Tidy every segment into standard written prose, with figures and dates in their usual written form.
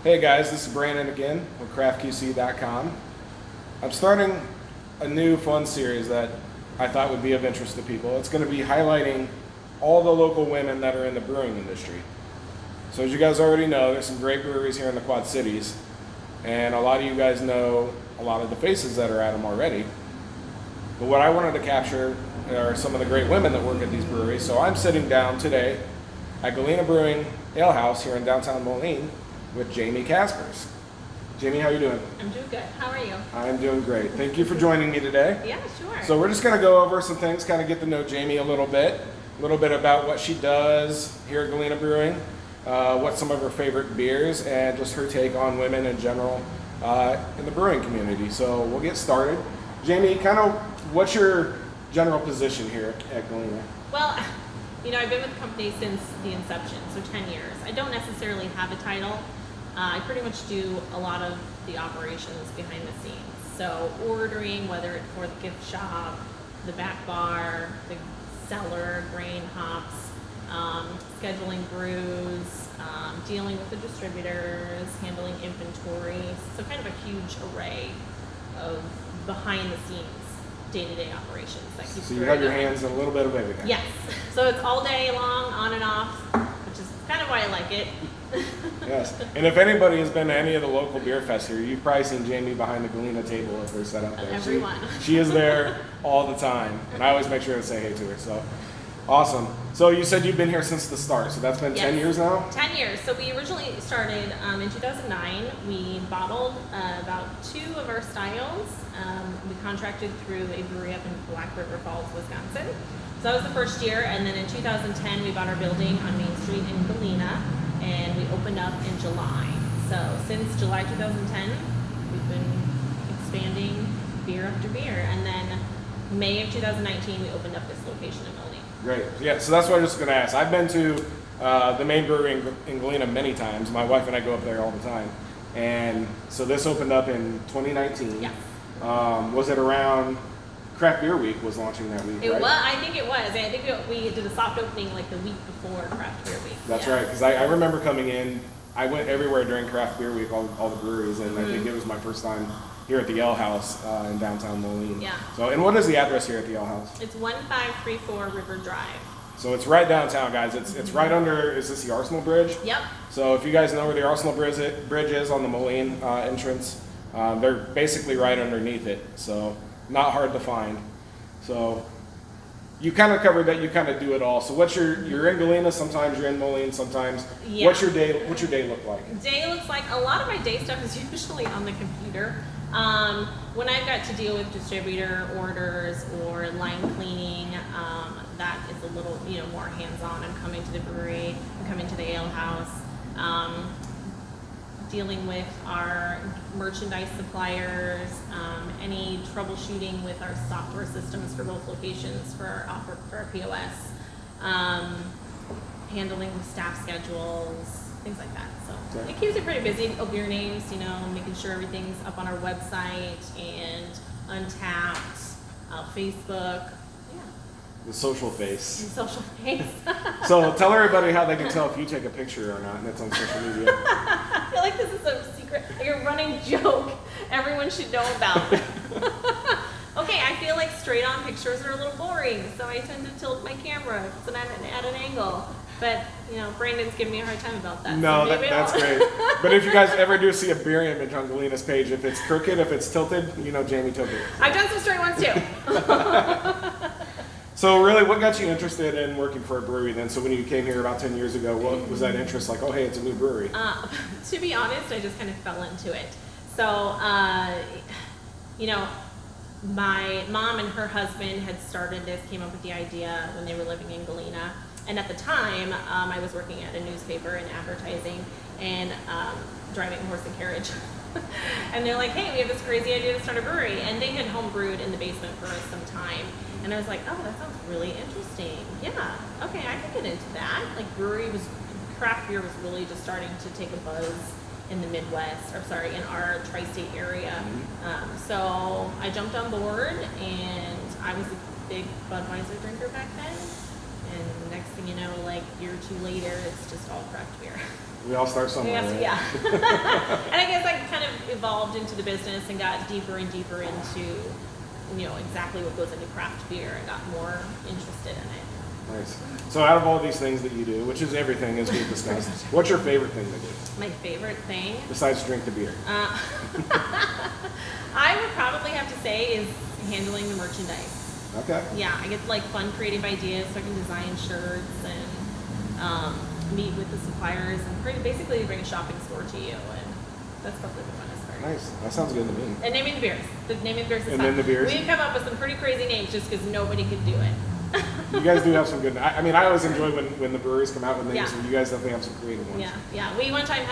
Hey guys, this is Brandon again with craftqc.com. I'm starting a new fun series that I thought would be of interest to people. It's going to be highlighting all the local women that are in the brewing industry. So as you guys already know, there's some great breweries here in the Quad Cities, and a lot of you guys know a lot of the faces that are at them already. But what I wanted to capture are some of the great women that work at these breweries. So I'm sitting down today at Galena Brewing Ale House here in downtown Moline with Jayme Caspers. Jayme, how you doing? I'm doing good. How are you? I'm doing great. Thank you for joining me today. Yeah, sure. So we're just going to go over some things, kind of get to know Jayme a little bit about what she does here at Galena Brewing, what some of her favorite beers, and just her take on women in general in the brewing community. So we'll get started. Jayme, kind of what's your general position here at Galena? Well, I've been with the company since the inception, so 10 years. I don't necessarily have a title. I pretty much do a lot of the operations behind the scenes. So ordering, whether it's for the gift shop, the back bar, the cellar, grain hops, scheduling brews, dealing with the distributors, handling inventory. So kind of a huge array of behind the scenes day-to-day operations that keeps So you have your hands in a little bit of everything. Yes. So it's all day long, on and off, which is kind of why I like it. Yes. And if anybody has been to any of the local beer fests here, you've probably seen Jayme behind the Galena table if they're set up there. Everyone. She is there all the time, and I always make sure to say hey to her. So awesome. So you said you've been here since the start, so that's been 10 years now? 10 years. So we originally started in 2009. We bottled about 2 of our styles. We contracted through a brewery up in Black River Falls, Wisconsin. So that was the first year, and then in 2010 we bought our building on Main Street in Galena, and we opened up in July. So since July 2010, we've been expanding beer after beer, and then May of 2019 we opened up this location in Moline. Great. Yeah, so that's what I was just going to ask. I've been to the main brewery in Galena many times. My wife and I go up there all the time. And so this opened up in 2019. Yeah. Was it around Craft Beer Week was launching that week, It right? was. I think it was. I think we did a soft opening like the week before Craft Beer Week. That's right, because I remember coming in. I went everywhere during Craft Beer Week, all the breweries, and I think it was my first time here at the Ale House in downtown Moline. Yeah. So, and what is the address here at the Ale House? It's 1534 River Drive. So it's right downtown, guys. It's right under, is this the Arsenal Bridge? Yep. So if you guys know where the Arsenal Bridge is on the Moline entrance, they're basically right underneath it. So not hard to find. So you kind of covered that. You kind of do it all. So you're in Galena. Sometimes you're in Moline. Sometimes. Yeah. What's your day look like? Day looks like a lot of my day stuff is usually on the computer. When I've got to deal with distributor orders or line cleaning, that is a little more hands-on. I'm coming to the brewery. I'm coming to the ale house. Dealing with our merchandise suppliers, any troubleshooting with our software systems for both locations for our POS, handling staff schedules, things like that. So it keeps me pretty busy. Beer names, making sure everything's up on our website and Untapped, Facebook. The social face. Social face. So tell everybody how they can tell if you take a picture or not, and it's on social media. I feel like this is a secret, like a running joke everyone should know about. Okay, I feel like straight-on pictures are a little boring, so I tend to tilt my camera at an angle. But, Brandon's giving me a hard time about that. No, so that's great. But if you guys ever do see a beer image on Galena's page, if it's crooked, if it's tilted, Jayme took it. I've done some straight ones too. So really, what got you interested in working for a brewery then? So when you came here about 10 years ago, what was that interest like? Oh, hey, it's a new brewery. To be honest, I just kind of fell into it. So, my mom and her husband had started this, came up with the idea when they were living in Galena. And at the time, I was working at a newspaper in advertising and driving a horse and carriage. And they're like, hey, we have this crazy idea to start a brewery. And they had home brewed in the basement for some time. And I was like, oh, that sounds really interesting. Yeah, okay, I can get into that. Like craft beer was really just starting to take a buzz in the Midwest, in our tri-state area. So I jumped on board, and I was a big Budweiser drinker back then. And next thing you know, like a year or two later, it's just all craft beer. We all start somewhere, right? Yeah. And I guess I kind of evolved into the business and got deeper and deeper into, exactly what goes into craft beer. I got more interested in it. Nice. So out of all these things that you do, which is everything as we've discussed, what's your favorite thing to do? My favorite thing? Besides drink the beer. I would probably have to say is handling the merchandise. Okay. Yeah, I get like fun creative ideas so I can design shirts and meet with the suppliers and basically bring a shopping store to you, and that's probably the funnest part. Nice. That sounds good to me. And naming the beers. The naming the beers is and fun. then the beers. We've come up with some pretty crazy names just because nobody could do it. You guys do have some good. I mean, I always enjoy when the breweries come out with names, Yeah. and you guys definitely have some creative ones. Yeah. We one time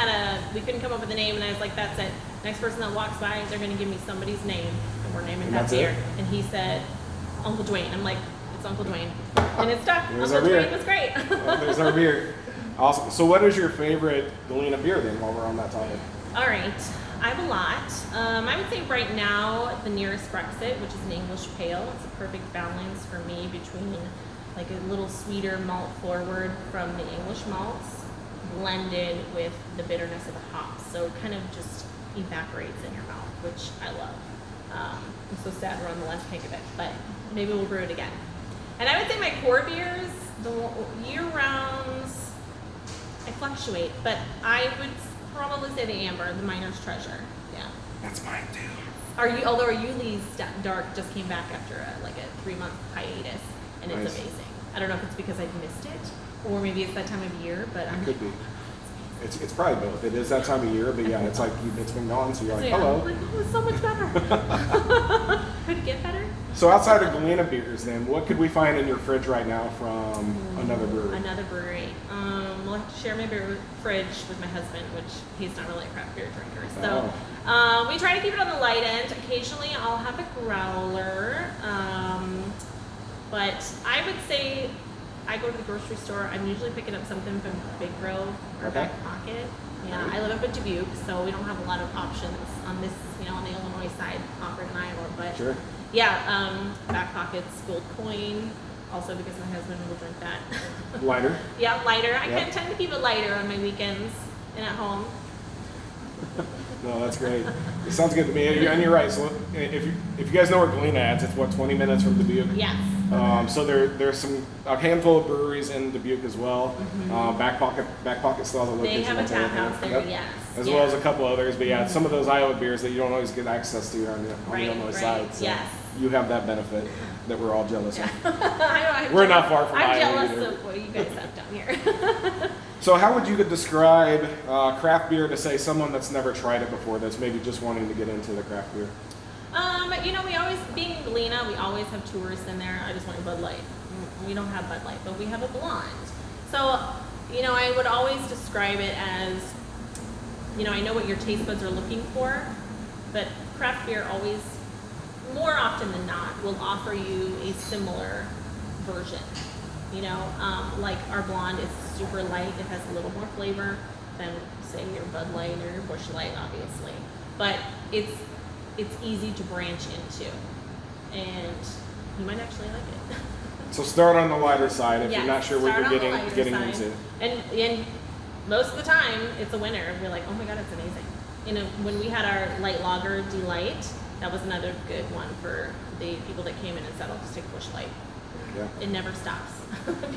we couldn't come up with a name, and I was like, that's it. Next person that walks by, they're going to give me somebody's name, and we're naming And that that's beer. it? And he said, Uncle Dwayne. I'm like, it's Uncle Dwayne. And it stuck. There's Uncle our beer. Dwayne was great. Well, there's our beer. Awesome. So what is your favorite Galena beer then, while we're on that topic? All right. I have a lot. I would say right now, the nearest Brexit, which is an English pale. It's a perfect balance for me between like a little sweeter malt forward from the English malts blended with the bitterness of the hops. So it kind of just evaporates in your mouth, which I love. I'm so sad we're on the last tank of it, but maybe we'll brew it again. And I would say my core beers, the year-rounds, I fluctuate, but I would probably say the amber, the miner's treasure. Yeah. That's mine too. Although our Yuli's dark just came back after a 3-month hiatus, and it's Nice. amazing. I don't know if it's because I've missed it, or maybe it's that time of year, but It could be. It's probably both. It is that time of year, but yeah, it's like it's been gone, so you're like, I'm hello. like, oh, it's so much better. Could it get better? So outside of Galena beers, then, what could we find in your fridge right now from another brewery? Another brewery. We'll have to share my fridge with my husband, which he's not really a craft beer drinker. So we try to keep it on the light end. Occasionally I'll have a growler. But I would say I go to the grocery store. I'm usually picking up something from Big Grove or Okay. Back Pocket. Yeah, I live up in Dubuque, so we don't have a lot of options on this, on the Illinois side offered in Iowa. But Sure. yeah, Back Pocket's Gold Coin, also because my husband will drink that. Lighter. Yeah, lighter. I Yep. tend to keep it lighter on my weekends and at home. No, that's great. It sounds good to me. And you're right. So if you guys know where Galena is, it's 20 minutes from Dubuque. Yes. So there's a handful of breweries in Dubuque as well. Back Pocket still has a They location. have a in tap Galena. house there, Yep. yes. As Yeah. well as a couple others, but yeah, some of those Iowa beers that you don't always get access to on the Illinois side. So yes. you have that benefit that we're all jealous Yeah. of. I'm We're not far from I'm Iowa jealous either. of what you guys have down here. So how would you describe craft beer to, say, someone that's never tried it before, that's maybe just wanting to get into the craft beer? We always, being in Galena, we always have tourists in there. I just want a Bud Light. We don't have Bud Light, but we have a blonde. So, I would always describe it as, I know what your taste buds are looking for, but craft beer always, more often than not, will offer you a similar version. Like our blonde is super light. It has a little more flavor than, say, your Bud Light or your Busch Light, obviously. But it's easy to branch into, and you might actually like it. So start on the lighter side if Yeah, you're not sure what start you're on the lighter getting side. into. And most of the time, it's a winner. We're like, oh my god, it's amazing. When we had our light lager Delight, that was another good one for the people that came in and said, I'll just take a Busch Light. Yeah. It never stops.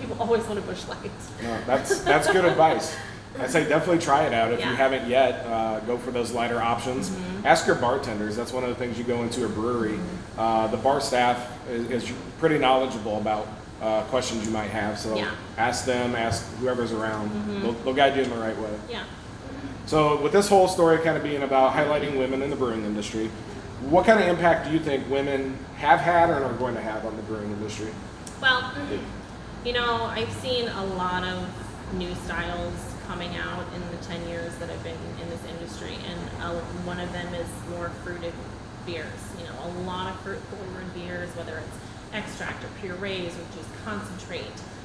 People always want a Busch Light. No, that's good advice. I'd say definitely try it out if you Yeah. haven't yet. Go for those lighter options. Ask your bartenders. That's one of the things you go into a brewery. The bar staff is pretty knowledgeable about questions you might have. So Yeah. ask them, ask whoever's around. They'll guide you in the right way. Yeah. So with this whole story kind of being about highlighting women in the brewing industry, what kind of impact do you think women have had or are going to have on the brewing industry? Well, I've seen a lot of new styles coming out in the 10 years that I've been in this industry, and one of them is more fruited beers. A lot of fruit-forward beers, whether it's extract or purees or just concentrate.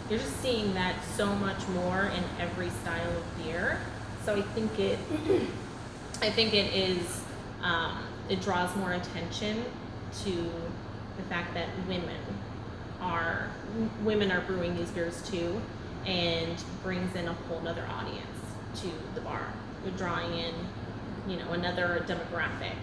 You're just seeing that so much more in every style of beer. So I think it is, it draws more attention to the fact that women are brewing these beers too, and brings in a whole nother audience. to the bar. You're drawing in, you know, another demographic.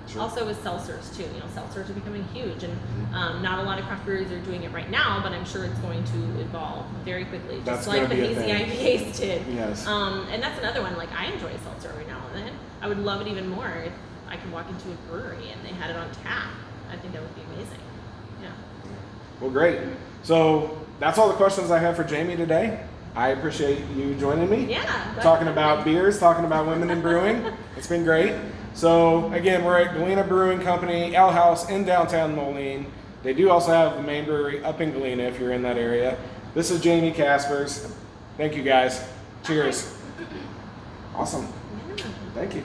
Sure. Also with seltzers too. You know, seltzers are becoming huge, and not a lot of craft breweries are doing it right now, but I'm sure it's going to evolve very quickly, That's just like the gonna be a hazy thing. IPAs did. Yes. And that's another one. Like, I enjoy a seltzer every now and then. I would love it even more if I could walk into a brewery and they had it on tap. I think that would be amazing. Yeah. Well, great. So that's all the questions I have for Jayme today. I appreciate you joining me. Yeah. Talking about beers, talking about women in brewing. It's been great. So again, we're at Galena Brewing Company, Ale House in downtown Moline. They do also have the main brewery up in Galena if you're in that area. This is Jayme Caspers. Thank you guys. Cheers. Awesome. Yeah. Thank you.